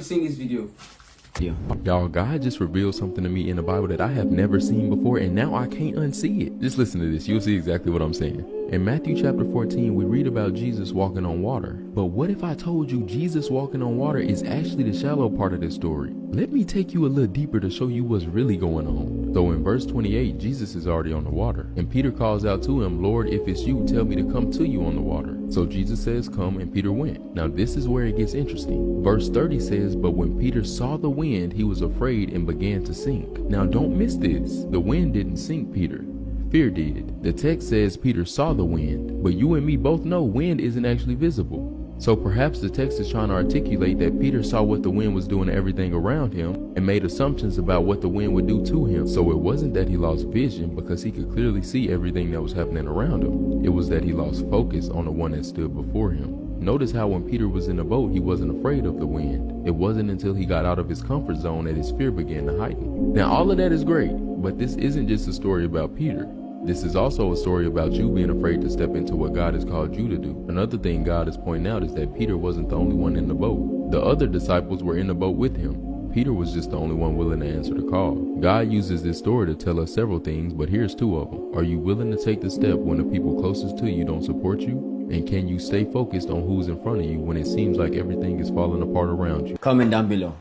you seen this video? Y'all, God just revealed something to me in the Bible that I have never seen before, and now I can't unsee it. Just listen to this. You'll see exactly what I'm saying. In Matthew chapter 14, we read about Jesus walking on water. But what if I told you Jesus walking on water is actually the shallow part of this story? Let me take you a little deeper to show you what's really going on. So in verse 28, Jesus is already on the water, and Peter calls out to him, "Lord, if it's you, tell me to come to you on the water." So Jesus says, "Come," and Peter went. Now this is where it gets interesting. Verse 30 says, "But when Peter saw the wind, he was afraid and began to sink." Now don't miss this. The wind didn't sink Peter. Fear did. The text says Peter saw the wind, but you and me both know wind isn't actually visible. So perhaps the text is trying to articulate that Peter saw what the wind was doing to everything around him and made assumptions about what the wind would do to him. So it wasn't that he lost vision, because he could clearly see everything that was happening around him. It was that he lost focus on the one that stood before him. Notice how when Peter was in the boat, he wasn't afraid of the wind. It wasn't until he got out of his comfort zone that his fear began to heighten. Now all of that is great, but this isn't just a story about Peter. This is also a story about you being afraid to step into what God has called you to do. Another thing God is pointing out is that Peter wasn't the only one in the boat. The other disciples were in the boat with him. Peter was just the only one willing to answer the call. God uses this story to tell us several things, but here's two of them. Are you willing to take the step when the people closest to you don't support you? And can you stay focused on who's in front of you when it seems like everything is falling apart around you? Comment down below.